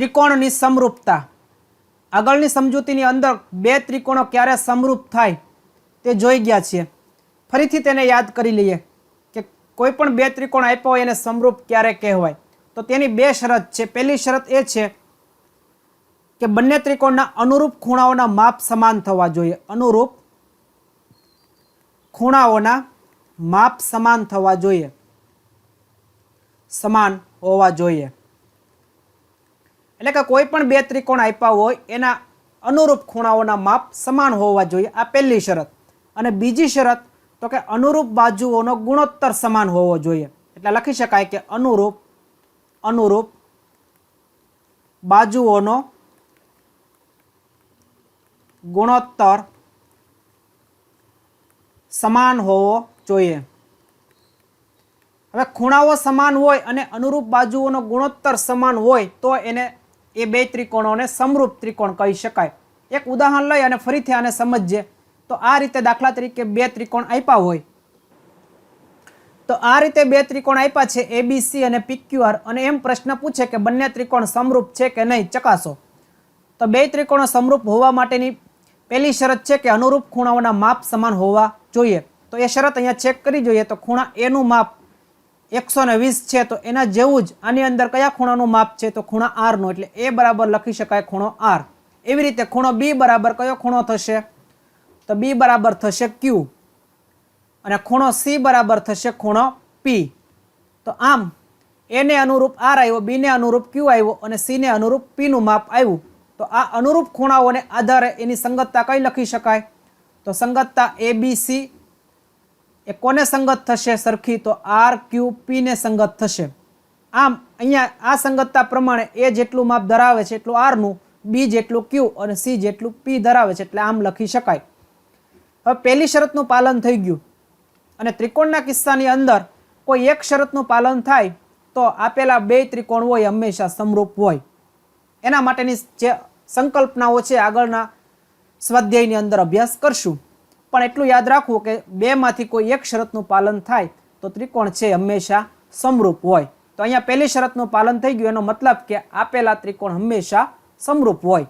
ત્રિકોણની સમરૂપતા. આગળની સમજૂતીની અંદર બે ત્રિકોણો ક્યારે સમરૂપ થાય તે જોઈ ગયા છીએ. ફરીથી તેને યાદ કરી લઈએ કે કોઈ પણ બે ત્રિકોણ આપ્યા હોય એને સમરૂપ ક્યારે કહેવાય. તો તેની બે શરત છે. પહેલી શરત એ છે કે બંને ત્રિકોણના અનુરૂપ ખૂણાઓના માપ સમાન થવા જોઈએ. અનુરૂપ ખૂણાઓના માપ સમાન થવા જોઈએ, સમાન હોવા જોઈએ. એટલે કે કોઈ પણ બે ત્રિકોણ આપ્યા હોય એના અનુરૂપ ખૂણાઓના માપ સમાન હોવા જોઈએ. આ પહેલી શરત. અને બીજી શરત તો કે અનુરૂપ બાજુઓનો ગુણોત્તર સમાન હોવો જોઈએ. એટલે લખી શકાય કે અનુરૂપ બાજુઓનો ગુણોત્તર સમાન હોવો જોઈએ. હવે ખૂણાઓ સમાન હોય અને અનુરૂપ બાજુઓનો ગુણોત્તર સમાન હોય તો એને એ બે ત્રિકોણોને સમરૂપ ત્રિકોણ કહી શકાય. એક ઉદાહરણ લઈ અને ફરીથી આને સમજીએ. તો આ રીતે દાખલા તરીકે બે ત્રિકોણ આપ્યા હોય, તો આ રીતે બે ત્રિકોણ આપ્યા છે ABC અને PQR, અને એમ પ્રશ્ન પૂછે કે બંને ત્રિકોણ સમરૂપ છે કે નહીં, ચકાસો. તો બે ત્રિકોણો સમરૂપ હોવા માટેની પહેલી શરત છે કે અનુરૂપ ખૂણાઓના માપ સમાન હોવા જોઈએ. તો એ શરત અહીંયા ચેક કરી જોઈએ. તો ખૂણા A નું માપ 120 છે, તો એના જેવું જ આની અંદર કયા ખૂણાનું માપ છે, તો ખૂણા R નું. એટલે A બરાબર લખી શકાય ખૂણો R. એવી રીતે ખૂણો B બરાબર કયો ખૂણો થશે, તો B બરાબર થશે Q, અને ખૂણો C બરાબર થશે ખૂણો P. તો આમ A ને અનુરૂપ R આવ્યો, B ને અનુરૂપ Q આવ્યો અને C ને અનુરૂપ P નું માપ આવ્યું. તો આ અનુરૂપ ખૂણાઓને આધારે એની સંગતતા કઈ લખી શકાય, તો સંગતતા ABC એ કોને સંગત થશે સરખી, તો R Q P ને સંગત થશે. આમ અહીંયા આ સંગતતા પ્રમાણે A જેટલું માપ ધરાવે છે એટલું R નું, B જેટલું Q અને C જેટલું P ધરાવે છે, એટલે આમ લખી શકાય. હવે પહેલી શરતનું પાલન થઈ ગયું. અને ત્રિકોણના કિસ્સાની અંદર કોઈ એક શરતનું પાલન થાય તો આપેલા બે ત્રિકોણ હોય હંમેશા સમરૂપ હોય. એના માટેની જે સંકલ્પનાઓ છે આગળના સ્વાધ્યાયની અંદર અભ્યાસ કરશું. પણ એટલું યાદ રાખવું કે બેમાંથી કોઈ એક શરતનું પાલન થાય તો ત્રિકોણ છે હંમેશા સમરૂપ હોય. તો અહીંયા પહેલી શરતનું પાલન થઈ ગયું, એનો મતલબ કે આપેલા ત્રિકોણ હંમેશા સમરૂપ હોય.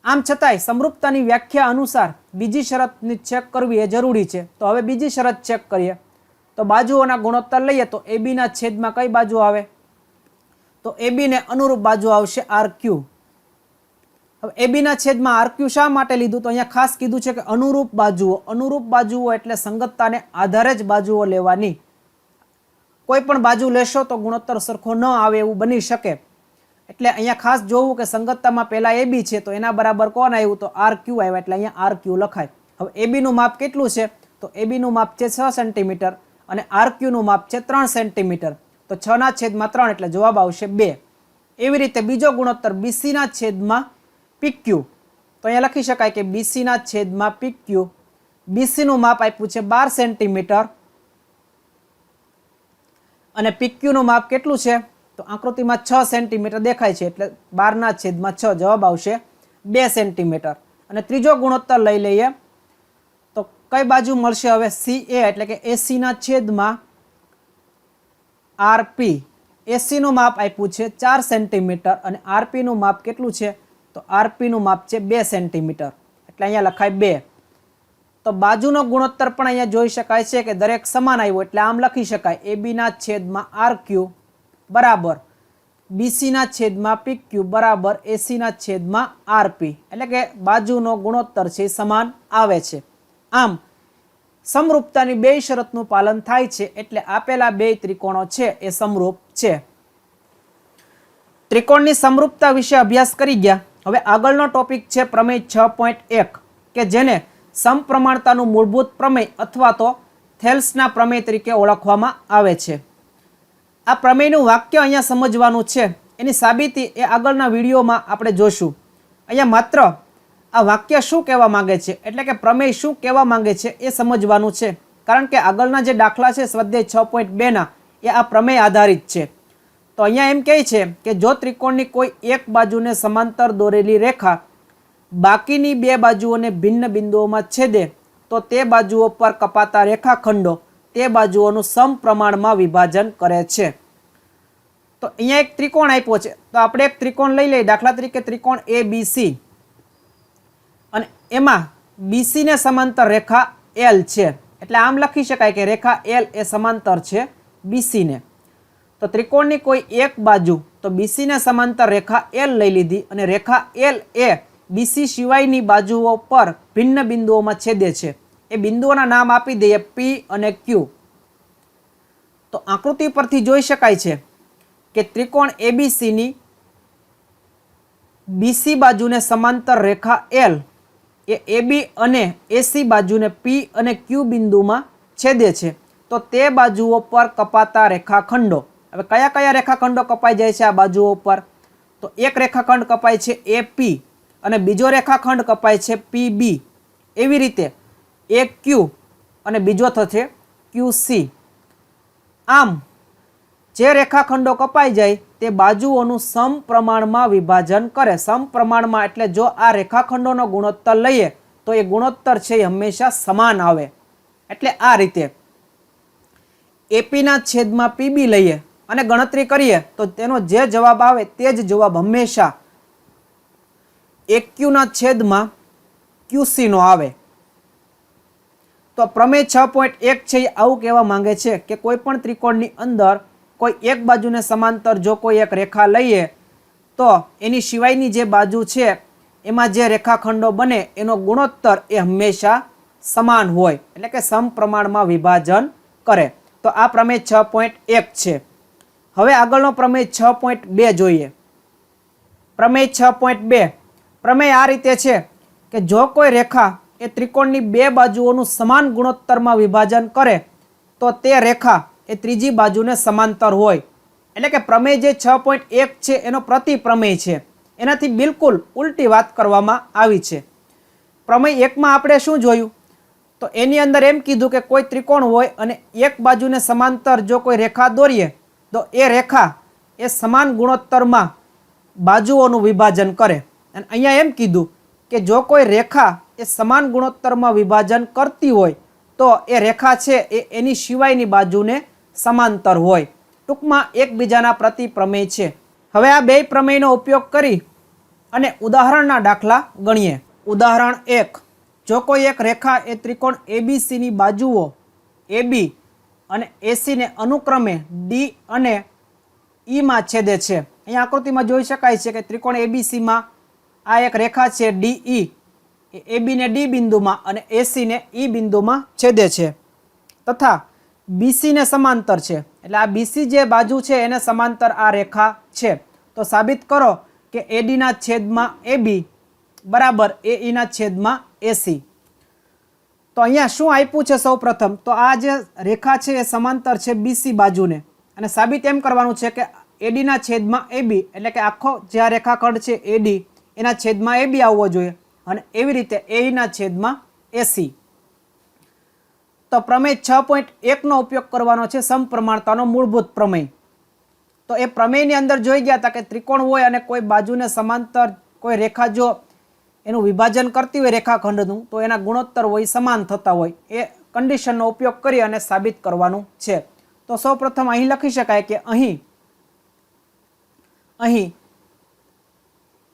આમ છતાંય સમરૂપતાની વ્યાખ્યા અનુસાર બીજી શરતની ચેક કરવી એ જરૂરી છે. તો હવે બીજી શરત ચેક કરીએ. તો બાજુઓના ગુણોત્તર લઈએ તો ABના છેદમાં કઈ બાજુ આવે, તો AB ને અનુરૂપ બાજુ આવશે RQ. હવે ABના છેદમાં RQ શા માટે લીધું, તો અહીંયા ખાસ કીધું છે કે અનુરૂપ બાજુઓ. અનુરૂપ બાજુઓ એટલે સંગતતાને આધારે જ બાજુઓ લેવાની. કોઈ પણ બાજુ લેશો તો ગુણોત્તર સરખો ન આવે એવું બની શકે. એટલે અહીંયા ખાસ જોવું કે સંગતતામાં પહેલા AB છે તો એના બરાબર કોણ આવ્યું, તો RQ આવ્યા, એટલે અહીંયા RQ લખાય. હવે AB નું માપ કેટલું છે, તો AB નું માપ છે 6 સેન્ટીમીટર અને RQ નું માપ છે 3 સેન્ટીમીટર. તો 6 ના છેદમાં 3 એટલે જવાબ આવશે 2. એવી રીતે બીજો ગુણોત્તર BC ના છેદમાં PQ. તો અહીંયા લખી શકાય કે BC ના છેદમાં PQ. BC નું માપ આપ્યું છે 12 સેન્ટીમીટર અને PQ નું માપ કેટલું છે, તો આકૃતિમાં 6 સેન્ટીમીટર દેખાય છે, એટલે 12 ના છેદમાં 6 જવાબ આવશે 2 સેન્ટીમીટર. અને ત્રીજો ગુણોત્તર લઈ લઈએ તો કઈ બાજુ મળશે હવે, CA એટલે કે AC ના છેદમાં RP. AC નું માપ આપ્યું છે 4 સેન્ટીમીટર અને RP નું માપ કેટલું છે, તો RP નું માપ છે 2 સેન્ટીમીટર, એટલે અહીંયા લખાય 2. તો બાજુનો ગુણોત્તર પણ અહીંયા જોઈ શકાય છે કે દરેક સમાન આવ્યો, એટલે આમ લખી શકાય AB ના છેદમાં RQ બરાબર BC ના છેદમાં PQ બરાબર AC ના છેદમાં RP. એટલે કે બાજુનો ગુણોત્તર છે સમાન આવે છે. આમ સમરૂપતાની બે શરતનું પાલન થાય છે, એટલે આપેલા બે ત્રિકોણો છે એ સમરૂપ છે. ત્રિકોણની સમરૂપતા વિશે અભ્યાસ કરી ગયા. હવે આગળનો ટોપિક છે પ્રમેય 6.1 કે જેને સમપ્રમાણતાનું મૂળભૂત પ્રમેય અથવા તો થેલ્સના પ્રમેય તરીકે ઓળખવામાં આવે છે. આ પ્રમેયનું વાક્ય અહીંયા સમજવાનું છે. એની સાબિતી એ આગળના વિડીયોમાં આપણે જોશું. અહીંયા માત્ર આ વાક્ય શું કહેવા માંગે છે, એટલે કે પ્રમેય શું કહેવા માંગે છે એ સમજવાનું છે. કારણ કે આગળના જે દાખલા છે સ્વાધ્યાય 6.2 ના એ આ પ્રમેય આધારિત છે. તો અહીંયા એમ કહે છે કે જો ત્રિકોણની કોઈ એક બાજુને સમાંતર દોરેલી રેખા બાકીની બે બાજુઓને ભિન્ન બિંદુઓમાં છેદે તો તે બાજુઓ પર કપાતા રેખાખંડો તે બાજુઓનું સમપ્રમાણમાં વિભાજન કરે છે. તો અહીંયા એક ત્રિકોણ આપ્યો છે, તો આપણે એક ત્રિકોણ લઈ લઈએ, દાખલા તરીકે ત્રિકોણ ABC, અને એમાં BC ને સમાંતર રેખા L છે, એટલે આમ લખી શકાય કે રેખા L એ સમાંતર છે BC ને. તો ત્રિકોણની કોઈ એક બાજુ તો BC ને સમાંતર રેખા L લઈ લીધી, અને રેખા L એ BC સિવાયની બાજુઓ પર ભિન્ન બિંદુઓમાં છેદે છે. એ બિંદુઓના નામ આપી દઈએ P અને Q. તો આકૃતિ પરથી જોઈ શકાય છે કે ત્રિકોણ ABC ની BC બાજુને સમાંતર રેખા L એ AB અને AC બાજુને P અને Q બિંદુમાં છેદે છે. તો તે બાજુઓ પર કપાતા રેખાખંડો, હવે કયા કયા રેખાખંડો કપાઈ જાય છે આ બાજુઓ પર? તો એક રેખાખંડ કપાય છે AP અને બીજો રેખાખંડ કપાય છે PB. એવી રીતે એક Q અને બીજો થશે QC. આમ જે રેખાખંડો કપાઈ જાય તે બાજુઓનું સમપ્રમાણમાં વિભાજન કરે. સમપ્રમાણમાં એટલે જો આ રેખાખંડોનો ગુણોત્તર લઈએ તો એ ગુણોત્તર છે એ હંમેશા સમાન આવે. એટલે આ રીતે AP ના છેદમાં PB લઈએ અને ગણતરી કરીએ તો તેનો જે જવાબ આવે તે જ જવાબ હંમેશા AQ ના છેદમાં QC નો આવે. તો પ્રમેય 6.1 છે એ આવું કહેવા માંગે છે કે કોઈ પણ ત્રિકોણની અંદર કોઈ એક બાજુને સમાંતર જો કોઈ એક રેખા લઈએ તો એની સિવાયની જે બાજુ છે એમાં જે રેખાખંડો બને એનો ગુણોત્તર એ હંમેશા સમાન હોય, એટલે કે સમપ્રમાણમાં વિભાજન કરે. તો આ પ્રમેય 6.1 છે. હવે આગળનો પ્રમેય 6.2 જોઈએ. પ્રમેય 6.2 પ્રમેય આ રીતે છે કે જો કોઈ રેખા એ ત્રિકોણની બે બાજુઓનું સમાન ગુણોત્તરમાં વિભાજન કરે તો તે રેખા એ ત્રીજી બાજુને સમાંતર હોય. એટલે કે પ્રમેય જે 6.1 છે એનો પ્રતિપ્રમેય છે, એનાથી બિલકુલ ઉલટી વાત કરવામાં આવી છે. પ્રમેય 1 માં આપણે શું જોયું? તો એની અંદર એમ કીધું કે કોઈ ત્રિકોણ હોય અને એક બાજુને સમાંતર જો કોઈ રેખા દોરીએ તો એ રેખા એ સમાન ગુણોત્તરમાં બાજુઓનું વિભાજન કરે. અને અહીંયા એમ કીધું કે જો કોઈ રેખા એ સમાન ગુણોત્તરમાં વિભાજન કરતી હોય તો એ રેખા છે એ એની સિવાયની બાજુને સમાંતર હોય. ટૂંકમાં એકબીજાના પ્રતિપ્રમેય છે. હવે આ બે પ્રમેયનો ઉપયોગ કરી અને ઉદાહરણના દાખલા ગણીએ. ઉદાહરણ 1. જો કોઈ એક રેખા એ ત્રિકોણ ABC ની બાજુઓ AB અને AC ને અનુક્રમે D અને E માં છેદે છે. અહીંયા આકૃતિમાં જોઈ શકાય છે કે ત્રિકોણ ABC માં આ એક રેખા છે DE, AB ને D બિંદુમાં અને AC ને E બિંદુમાં છેદે છે તથા BC ને સમાંતર છે. એટલે આ BC જે બાજુ છે એને સમાંતર આ રેખા છે. તો સાબિત કરો કે AD ના છેદમાં AB બરાબર AE ના છેદમાં AC. તો અહીંયા શું આપ્યું છે? સૌ પ્રથમ તો આ જે રેખા છે એ સમાંતર છે BC બાજુને, અને સાબિત એમ કરવાનું છે કે AD ના છેદમાં AB, એટલે કે આખો જે આ રેખાખંડ છે AD એના છેદમાં AB આવવો જોઈએ, અને એવી રીતે AE ના છેદમાં AC. તો પ્રમેય 6.1 નો ઉપયોગ કરવાનો છે, સમપ્રમાણતાનો મૂળભૂત પ્રમેય. તો એ પ્રમેયની અંદર જોઈ ગયા હતા કે ત્રિકોણ હોય અને કોઈ બાજુને સમાંતર કોઈ રેખા જો એનું વિભાજન કરતી હોય રેખાખંડનું તો એના ગુણોત્તર હોય સમાન થતા હોય. એ કન્ડિશનનો ઉપયોગ કરી અને સાબિત કરવાનું છે. તો સૌપ્રથમ અહીં લખી શકાય કે અહીં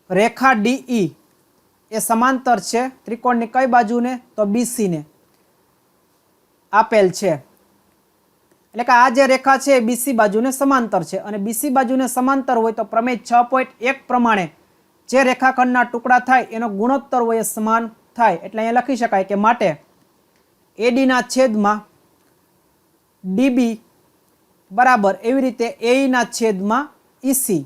રેખા DE એ સમાંતર છે ત્રિકોણની કઈ બાજુને? તો BC ને આપેલ છે. એટલે કે આ જે રેખા છે એ BC બાજુને સમાંતર છે, અને BC બાજુને સમાંતર હોય તો પ્રમેય 6.1 પ્રમાણે જે રેખાખંડના ટુકડા થાય એનો ગુણોત્તર હોય એ સમાન થાય. એટલે અહીંયા લખી શકાય કે માટે AD ના છેદમાં DB બરાબર એવી રીતે AE ના છેદમાં EC.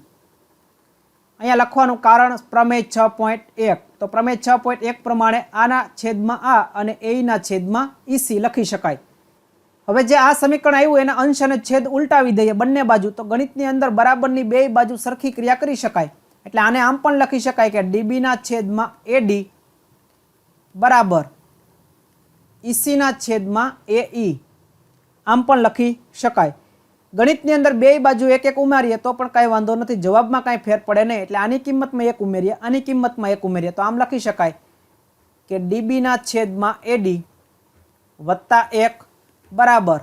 અહીંયા લખવાનું કારણ પ્રમેય 6.1. તો પ્રમેય 6.1 પ્રમાણે આના છેદમાં આ અને AE ના છેદમાં EC લખી શકાય. હવે જે આ સમીકરણ આવ્યું એના અંશ અને છેદ ઉલટાવી દઈએ બંને બાજુ, તો ગણિતની અંદર બરાબરની બે બાજુ સરખી ક્રિયા કરી શકાય. એટલે આને આમ પણ લખી શકાય કે DB ના છેદમાં AD બરાબર EC ના છેદમાં AE. આમ પણ લખી શકાય. ગણિતની અંદર બે બાજુ એક એક ઉમેરીએ તો પણ કાંઈ વાંધો નથી, જવાબમાં કાંઈ ફેર પડે નહીં. એટલે આની કિંમતમાં એક ઉમેરીએ, આની કિંમતમાં એક ઉમેરીએ, તો આમ લખી શકાય કે DB ના છેદમાં AD વત્તા 1 બરાબર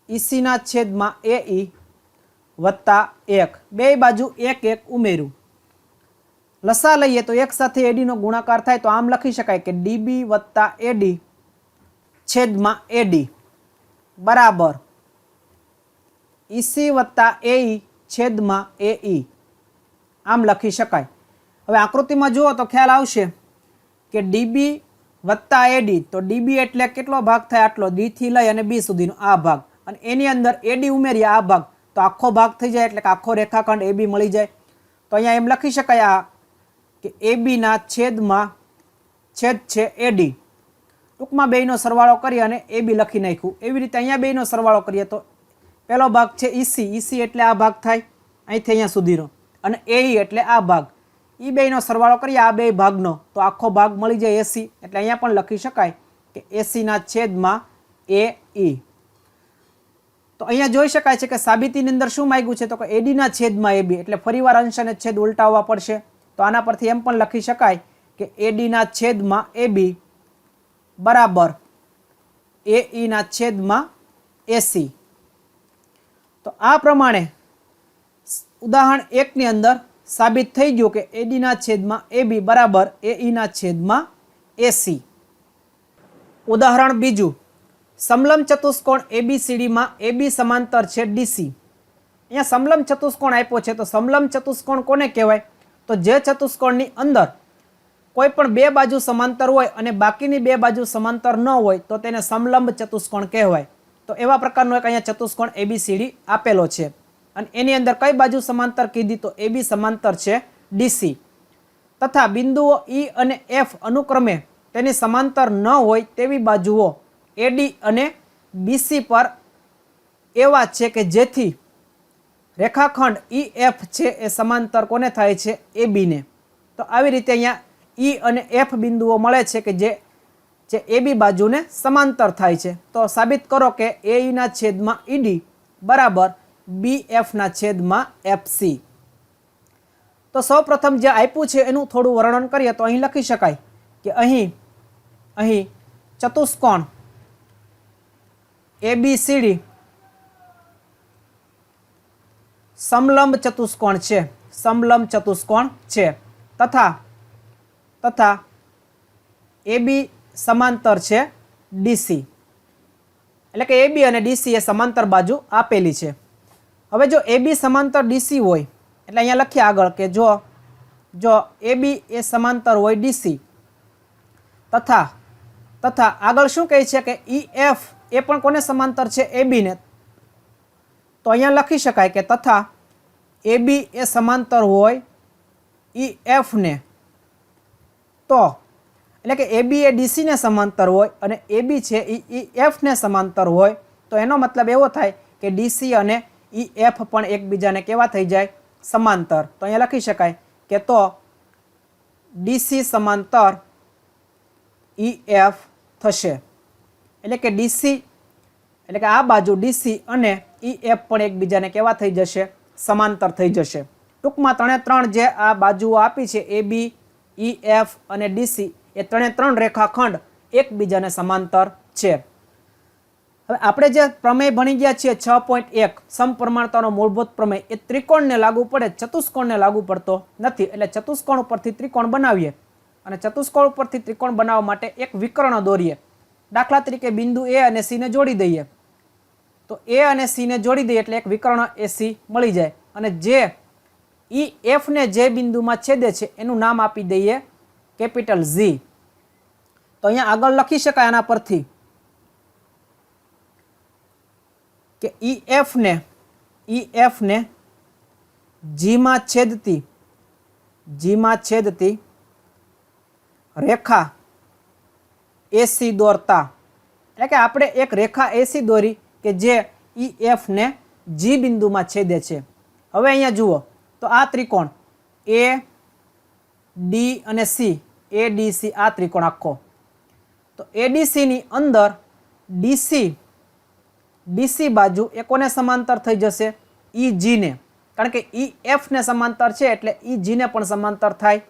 EC ના છેદમાં AE વત્તા 1, બે બાજુ 1 1 ઉમેર્યું. લસા લઈએ તો એક સાથે એડીનો ગુણાકાર થાય તો આમ લખી શકાય કે ડીબી વત્તા એડી છેદમાં એડી બરાબર ઈસી વત્તા એઈ છેદમાં એઈ આમ લખી શકાય. હવે આકૃતિમાં જુઓ તો ખ્યાલ આવશે કે ડીબી વત્તા એડી, તો ડીબી એટલે કેટલો ભાગ થાય? આટલો, ડી થી લઈ અને બી સુધીનો આ ભાગ, અને એની અંદર એડી ઉમેરીએ આ ભાગ, તો આખો ભાગ થઈ જાય એટલે કે આખો રેખાખંડ એબી મળી જાય. તો અહીંયા એમ લખી શકાય આ કે એબીના છેદમાં છેદ છે એડી. ટૂંકમાં બેયનો સરવાળો કરી અને એબી લખી નાખ્યું. એવી રીતે અહીંયા બેયનો સરવાળો કરીએ તો પહેલો ભાગ છે ઈસી, ઈસી એટલે આ ભાગ થાય અહીંથી અહીંયા સુધીનો, અને એઈ એટલે આ ભાગ. એ બેયનો સરવાળો કરીએ આ બે ભાગનો તો આખો ભાગ મળી જાય એસી. એટલે અહીંયા પણ લખી શકાય કે એસીના છેદમાં એઈ. તો અહીંયા જોઈ શકાય છે કે સાબિતીની અંદર શું માંગ્યું છે? તો કે એડીના છેદમાં એબી, એટલે ફરીવાર અંશ અને છેદ ઉલટાવવા પડશે. તો આના પરથી એમ પણ લખી શકાય કે એડીના છેદમાં એબી બરાબર એઈના છેદમાં એસી. તો આ પ્રમાણે ઉદાહરણ 1 ની અંદર સાબિત થઈ ગયું કે એડીના છેદમાં એબી બરાબર એઈના છેદમાં એસી. ઉદાહરણ બીજું, સમલંબ ચતુષ્કોણ એબીસીડીમાં એબી સમાંતર છે ડીસી. અહીંયા સમલંબ ચતુષ્કોણ આપ્યો છે, તો સમલંબ ચતુષ્કોણ કોને કહેવાય? તો જે ચતુષ્કોણની અંદર કોઈ પણ બે બાજુ સમાંતર હોય અને બાકીની બે બાજુ સમાંતર ન હોય તો તેને સમલંબ ચતુષ્કોણ કહેવાય. તો એવા પ્રકારનો એક અહીંયા ચતુષ્કોણ એબીસીડી આપેલો છે, અને એની અંદર કઈ બાજુ સમાંતર કીધી? તો એબી સમાંતર છે ડીસી. તથા બિંદુઓ ઈ અને એફ અનુક્રમે તેની સમાંતર ન હોય તેવી બાજુઓ એડી અને બીસી પર એવા છે કે જેથી રેખાખંડ ઈ એફ છે એ સમાંતર કોને થાય છે? એબીને. તો આવી રીતે અહીંયા ઈ અને એફ બિંદુઓ મળે છે કે જે એબી બાજુને સમાંતર થાય છે. તો સાબિત કરો કે એઈના છેદમાં ઈડી બરાબર બીએફના છેદમાં એફસી. તો સૌપ્રથમ જે આપ્યું છે એનું થોડું વર્ણન કરીએ તો અહીં લખી શકાય કે અહીં ચતુષ્કોણ એબીસીડી સમલંબ ચતુષ્કોણ છે, સમલંબ ચતુષ્કોણ છે, તથા એબી સમાંતર છે ડીસી. એટલે કે એબી અને ડીસી એ સમાંતર બાજુ આપેલી છે. હવે જો એબી સમાંતર ડીસી હોય એટલે અહીંયા લખીએ આગળ કે જો એબી એ સમાંતર હોય ડીસી તથા આગળ શું કહે છે કે ઈ એફ એ પણ કોને સમાંતર છે? એબીને. તો અહીંયા લખી શકાય કે તથા એબી એ સમાંતર હોય ઈ એફને. તો એટલે કે એબી એ ડીસીને સમાંતર હોય અને એબી છે ઈ એફને સમાંતર હોય, તો એનો મતલબ એવો થાય કે ડીસી અને ઈ એફ પણ એકબીજાને કેવા થઈ જાય? સમાંતર. તો અહીંયા લખી શકાય કે તો ડીસી સમાંતર ઈ એફ થશે. એટલે કે ડીસી એટલે કે આ બાજુ ડીસી અને ઈ એફ પણ એકબીજાને કેવા થઈ જશે? સમાંતર થઈ જશે. ટૂંકમાં ત્રણે ત્રણ જે આ બાજુઓ આપી છે એબી, ઈ એફ અને ડીસી, એ ત્રણે ત્રણ રેખાખંડ એકબીજાને સમાંતર છે. હવે આપણે જે પ્રમેય ભણી ગયા છીએ 6.1 સમપ્રમાણતાનો મૂળભૂત પ્રમેય, એ ત્રિકોણને લાગુ પડે, ચતુષ્કોણને લાગુ પડતો નથી. એટલે ચતુષ્કોણ ઉપરથી ત્રિકોણ બનાવીએ અને ચતુષ્કોણ ઉપરથી ત્રિકોણ બનાવવા માટે એક વિકર્ણ દોરીએ. દાખલા તરીકે બિંદુ એ અને સી ને જોડી દઈએ, તો એ અને સી ને જોડી દઈએ એટલે એક વિકર્ણ એસી મળી જાય, અને જે ઈ એફ ને જે બિંદુમાં છેદે છે એનું નામ આપી દઈએ કેપિટલ ઝી. તો અહીંયા આગળ લખી શકાય આના પરથી કે ઈ એફ ને જીમાં છેદતી રેખા એસી દોરતા. એટલે કે આપણે એક રેખા એસી દોરી કે જે ઈ એફ ને જી બિંદુમાં છેદે છે. હવે અહીંયા જુઓ તો આ ત્રિકોણ એ ડી અને સી, એ ડી સી, આ ત્રિકોણ આખો, તો એડીસી ની અંદર ડીસી બાજુ એ કોને સમાંતર થઈ જશે? ઈ જી ને. કારણ કે ઈ એફ ને સમાંતર છે એટલે ઈ જી ને પણ સમાંતર થાય.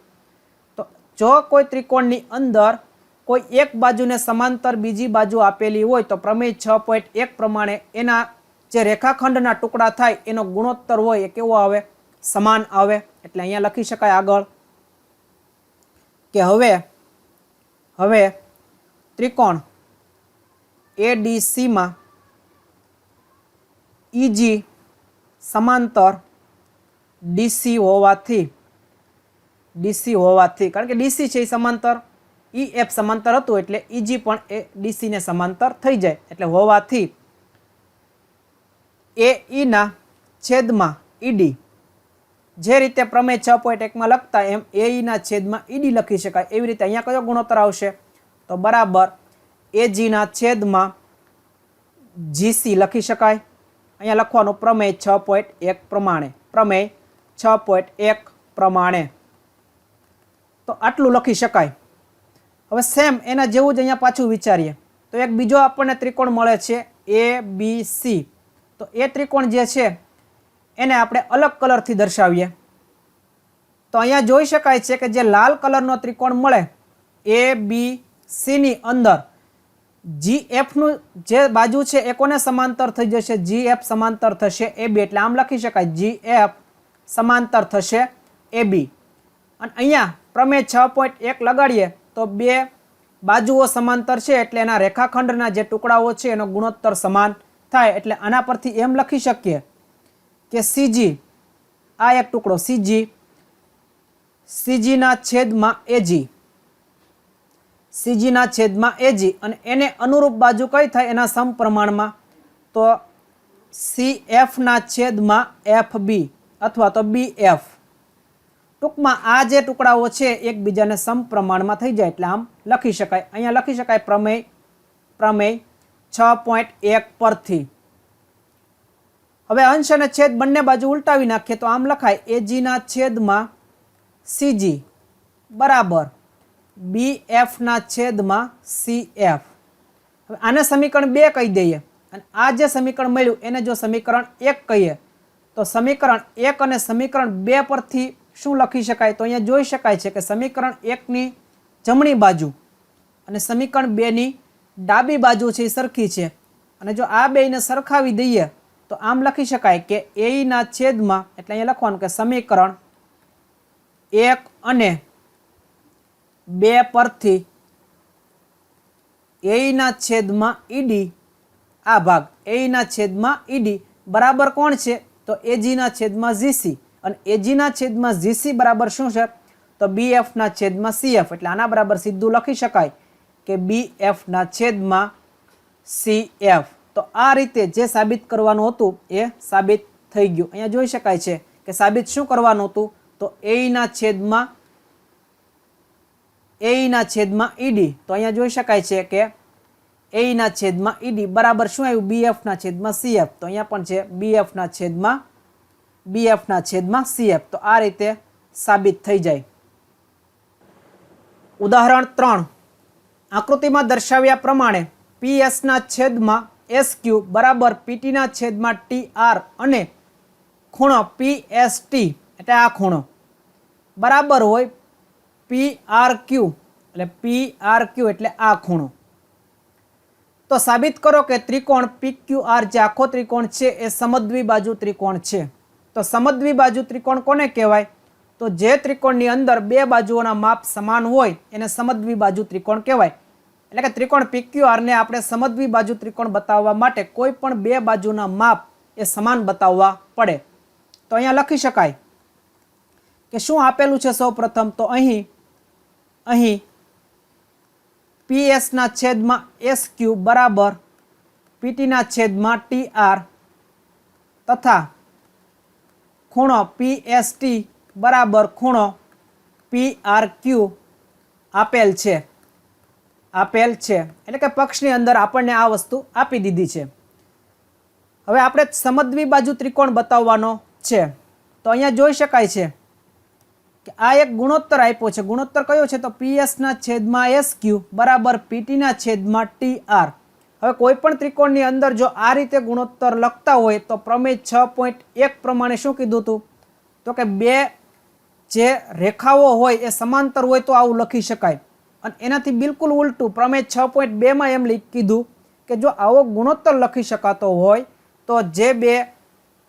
તો જો કોઈ ત્રિકોણની અંદર કોઈ એક બાજુને સમાંતર બીજી બાજુ આપેલી હોય તો પ્રમેય 6.1 પ્રમાણે એના જે રેખાખંડના ટુકડા થાય એનો ગુણોત્તર હોય એ કેવો આવે? સમાન આવે. એટલે અહીંયા લખી શકાય આગળ કે હવે ત્રિકોણ ADC માં EG સમાંતર DC હોવાથી કારણ કે DC છે એ સમાંતર, EF સમાંતર હતું એટલે EG પણ એ DC ને સમાંતર થઈ જાય. એટલે હોવાથી AE ના છેદમાં ED, જે રીતે પ્રમેય 6.1 માં લખતા એમ AE ના છેદમાં ED લખી શકાય. એવી રીતે અહીંયા કયો ગુણોત્તર આવશે? તો બરાબર AG ના છેદમાં GC લખી શકાય. અહીંયા લખવાનું પ્રમેય 6.1 પ્રમાણે. પ્રમેય 6.1 પ્રમાણે. તો આટલું લખી શકાય. હવે સેમ એના જેવું જ અહીંયા પાછું વિચારીએ તો એક બીજો આપણને ત્રિકોણ મળે છે ABC. તો એ ત્રિકોણ જે છે એને આપણે અલગ કલરથી દર્શાવીએ. તો અહીંયા જોઈ શકાય છે કે જે લાલ કલરનો ત્રિકોણ મળે ABC ની અંદર GF નું જે બાજુ છે એ કોને સમાંતર થઈ જશે? GF સમાંતર થશે AB. એટલે આમ લખી શકાય GF સમાંતર થશે AB. અને અહીંયા પ્રમેય 6.1 લગાડીએ તો બે બાજુઓ સમાંતર છે એટલે એના રેખાખંડના જે ટુકડાઓ છે એનો ગુણોત્તર સમાન થાય. એટલે આના પરથી એમ લખી શકીએ કે CG, આ એક ટુકડો CG ના છેદમાં AG, CG ના છેદમાં AG અને એને અનુરૂપ બાજુ કઈ થાય એના સમપ્રમાણમાં? તો CF ના છેદમાં FB અથવા તો BF. ટૂંકમાં આ જે ટુકડાઓ છે એકબીજાને સમપ્રમાણમાં થઈ જાય એટલે આમ લખી શકાય. અહીંયા લખી શકાય પ્રમેય 6.1 પરથી. હવે અંશ અને છેદ બંને બાજુ ઉલટાવી નાખીએ તો આમ લખાય AG ના છેદમાં CG બરાબર BF ના છેદમાં CF. હવે આને સમીકરણ 2 કહી દઈએ અને આ જે સમીકરણ મળ્યું એને જો સમીકરણ 1 કહીએ તો સમીકરણ 1 અને સમીકરણ 2 પરથી શું લખી શકાય? તો અહીંયા જોઈ શકાય છે કે સમીકરણ 1 ની જમણી બાજુ અને સમીકરણ 2 ની ડાબી બાજુ છે એ સરખી છે. અને જો આ બેયને સરખાવી દઈએ તો આમ લખી શકાય કે AE ના છેદમાં, એટલે અહીંયા લખવાનું કે સમીકરણ 1 અને 2 પરથી AE ના છેદમાં ED, આ ભાગ AE ના છેદમાં ED બરાબર કોણ છે? તો AG ના છેદમાં GC. અને AG ના છેદમાં GC બરાબર શું છે? તો BF ના છેદમાં CF. એટલે આના બરાબર સીધું લખી શકાય કે BF ના છેદમાં CF. તો આ રીતે જે સાબિત કરવાનું હતું એ સાબિત થઈ ગયું. અહીંયા જોઈ શકાય છે કે સાબિત શું કરવાનું હતું? તો AE ના છેદમાં ED. તો અહીંયા જોઈ શકાય છે કે AE ના છેદમાં ED બરાબર શું આવ્યું? BF ના છેદમાં CF. તો અહીંયા પણ છે BF ના છેદમાં CF. તો આ રીતે સાબિત થઈ જાય. ઉદાહરણ 3. આકૃતિમાં દર્શાવ્યા પ્રમાણે PS ના છેદમાં SQ બરાબર PT ના છેદમાં TR અને ખૂણો PST એટલે આ ખૂણો બરાબર હોય PRQ. એટલે PRQ એટલે આ ખૂણો. તો સાબિત કરો કે ત્રિકોણ PQR જે આખો ત્રિકોણ છે એ સમદ્વિબાજુ ત્રિકોણ છે. તો સમદ્વિબાજુ ત્રિકોણ કોને કહેવાય? તો જે ત્રિકોણની અંદર બે બાજુઓના માપ સમાન હોય એને સમદ્વિબાજુ ત્રિકોણ કહેવાય. એટલે કે ત્રિકોણ PQR ને આપણે સમદ્વિબાજુ ત્રિકોણ બતાવવા માટે કોઈ પણ બે બાજુના માપ એ સમાન બતાવવા પડે. તો અહીંયા લખી શકાય કે શું આપેલું છે? સૌ પ્રથમ તો અહીં PS ના છેદમાં SQ બરાબર PT ના છેદમાં TR તથા ખૂણો PST બરાબર ખૂણો PRQ આપેલ છે. એટલે કે પક્ષની અંદર આપણને આ વસ્તુ આપી દીધી છે. હવે આપણે સમદ્વિબાજુ ત્રિકોણ બતાવવાનો છે. તો અહીંયા જોઈ શકાય છે કે આ એક ગુણોત્તર આપ્યો છે. ગુણોત્તર કયો છે? તો PS ના છેદમાં SQ બરાબર PT ના છેદમાં TR. હવે કોઈ પણ ત્રિકોણની અંદર જો આ રીતે ગુણોત્તર લખતા હોય તો પ્રમેય 6.1 પ્રમાણે શું કીધું હતું? તો કે બે જે રેખાઓ હોય એ સમાંતર હોય તો આવું લખી શકાય. અને એનાથી બિલકુલ ઉલટું પ્રમેય 6.2 માં એમ કીધું કે જો આવો ગુણોત્તર લખી શકાતો હોય તો જે બે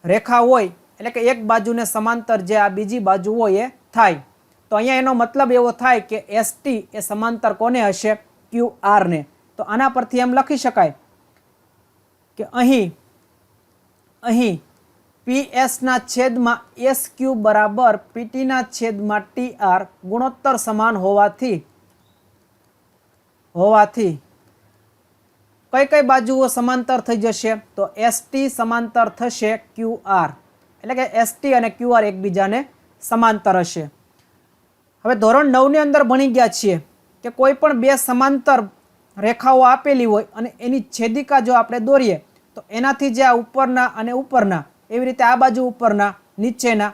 રેખા હોય એટલે કે એક બાજુને સમાંતર જે આ બીજી બાજુ હોય એ થાય. તો અહીંયા એનો મતલબ એવો થાય કે ST એ સમાંતર કોને હશે? QR ને. તો આના પરથી એમ લખી શકાય કે અહીં PS ના છેદમાં SQ બરાબર PT ના છેદમાં TR ગુણોત્તર સમાન હોવાથી કઈ કઈ બાજુઓ સમાંતર થઈ જશે? તો ST સમાંતર થશે QR, એટલે કે ST અને QR એકબીજાને સમાંતર હશે. હવે ધોરણ 9 ની અંદર ભણી ગયા છીએ કે કોઈ પણ બે સમાંતર રેખાઓ આપેલી હોય અને એની છેદિકા જો આપણે દોરીએ તો એનાથી જે આ ઉપરના અને ઉપરના, એવી રીતે આ બાજુ ઉપરના, નીચેના,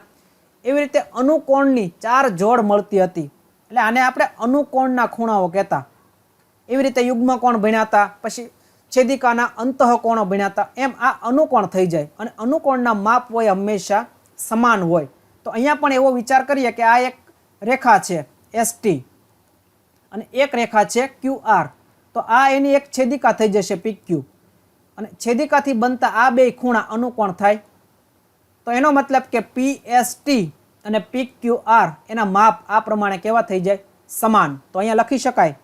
એવી રીતે અનુકોણની 4 જોડ મળતી હતી. એટલે આને આપણે અનુકોણના ખૂણાઓ કહેતા. એવી રીતે યુગ્મ કોણ ભણ્યા હતા, પછી છેદિકાના અંતઃકોણો ભણ્યા હતા. એમ આ અનુકોણ થઈ જાય અને અનુકોણના માપ હોય હંમેશા સમાન હોય. તો અહીંયા પણ એવો વિચાર કરીએ કે આ એક રેખા છે ST અને એક રેખા છે QR. તો આ એની એક છેદિકા થઈ જશે PQ અને છેદિકાથી બનતા આ બે ખૂણા અનુકોણ થાય. તો એનો મતલબ કે PST અને PQR એના માપ આ પ્રમાણે કેવા થઈ જાય? સમાન. તો અહીંયા લખી શકાય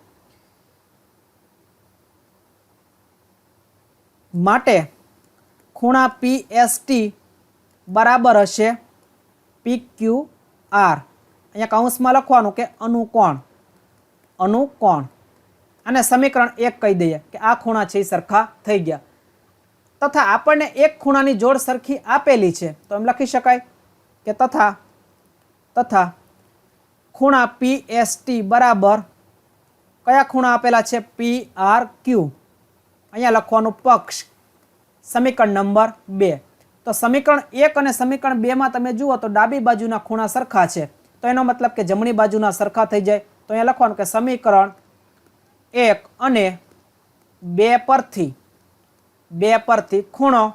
માટે ખૂણા PST બરાબર હશે PQR. અહીંયા કૌંસમાં લખવાનું કે અનુકોણ. અને સમીકરણ 1 કહી દઈએ કે આ ખૂણા છે એ સરખા થઈ ગયા. તથા આપણને એક ખૂણાની જોડ સરખી આપેલી છે તો એમ લખી શકાય કે તથા ખૂણા PST બરાબર કયા ખૂણા આપેલા છે? PRQ. અહીંયા લખવાનું પક્ષ. સમીકરણ નંબર 2. તો સમીકરણ 1 અને સમીકરણ 2 માં તમે જુઓ તો ડાબી બાજુના ખૂણા સરખા છે. તો એનો મતલબ કે જમણી બાજુના સરખા થઈ જાય. તો અહીંયા લખવાનું કે સમીકરણ 1 અને 2 પરથી ખૂણો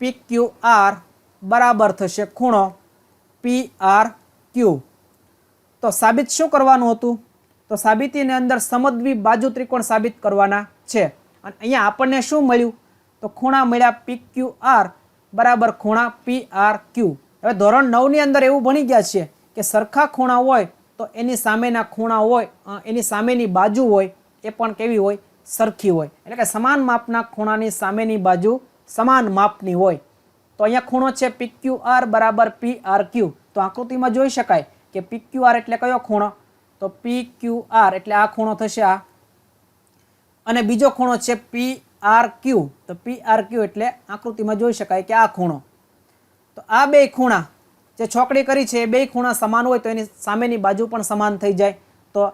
PQR બરાબર થશે ખૂણો PRQ. તો સાબિત શું કરવાનું હતું? તો સાબિતીની અંદર સમદ્વિ બાજુ ત્રિકોણ સાબિત કરવાના છે. અને અહીંયા આપણને શું મળ્યું? તો ખૂણા મળ્યા PQR બરાબર ખૂણા PRQ. હવે ધોરણ 9 ની અંદર એવું ભણી ગયા છે કે સરખા ખૂણા હોય તો એની સામેના ખૂણા હોય, એની સામેની બાજુ હોય એ પણ કેવી હોય? સરખી હોય. એટલે કે સમાન માપના ખૂણાની સામેની બાજુ સમાન માપની હોય. તો અહીંયા ખૂણો છે PQR બરાબર PRQ. તો આકૃતિમાં જોઈ શકાય કે PQR એટલે કયો ખૂણો? તો PQR એટલે આ ખૂણો થશે આ. અને બીજો ખૂણો છે PRQ. તો PRQ એટલે આકૃતિમાં જોઈ શકાય કે આ ખૂણો. તો આ બે ખૂણા જે છોકડી કરી છે એ બે ખૂણા સમાન હોય તો એની સામેની બાજુ પણ સમાન થઈ જાય. તો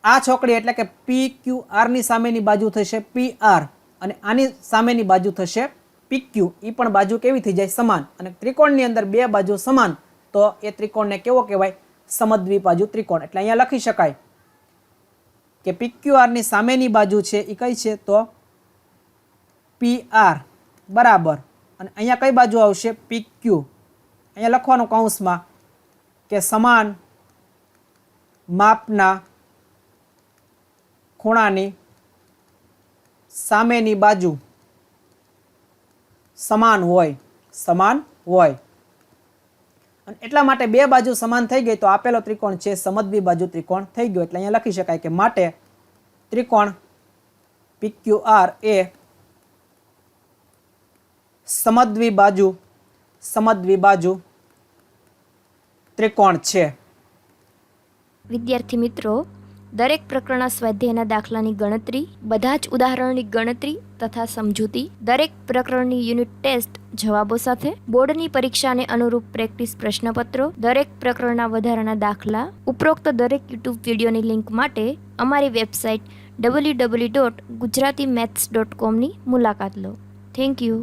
આ છોકડી એટલે કે PQR ની સામેની બાજુ થશે PR અને આની સામેની બાજુ થશે PQ. એ પણ બાજુ કેવી થઈ જાય? સમાન. અને ત્રિકોણની અંદર બે બાજુ સમાન તો એ ત્રિકોણને કેવો કહેવાય? સમદ્વિબાજુ ત્રિકોણ. એટલે અહીંયા લખી શકાય કે PQR ની સામેની બાજુ છે એ કઈ છે? તો PR બરાબર. અને અહીંયા કઈ બાજુ આવશે? PQ. અહીંયા લખવાનું કૌંસમાં કે સમાન માપના ખૂણાની સામેની બાજુ સમાન હોય. અને એટલા માટે બે બાજુ સમાન થઈ ગઈ તો આપેલો ત્રિકોણ છે સમદ્વિબાજુ ત્રિકોણ થઈ ગયો. એટલે અહીંયા લખી શકાય કે માટે ત્રિકોણ PQR એ સમદ્વિબાજુ ત્રિકોણ છે. વિદ્યાર્થી મિત્રો, દરેક પ્રકરણના સ્વાધ્યાયના દાખલાની ગણતરી, બધા જ ઉદાહરણોની ગણતરી તથા સમજૂતી, દરેક પ્રકરણની યુનિટ ટેસ્ટ જવાબો સાથે, બોર્ડની પરીક્ષાને અનુરૂપ પ્રેક્ટિસ પ્રશ્નપત્રો, દરેક પ્રકરણના વધારાના દાખલા, ઉપરોક્ત દરેક યુટ્યુબ વિડીયોની લિંક માટે અમારી વેબસાઇટ www.gujaratimaths.com ની મુલાકાત લો. Thank you.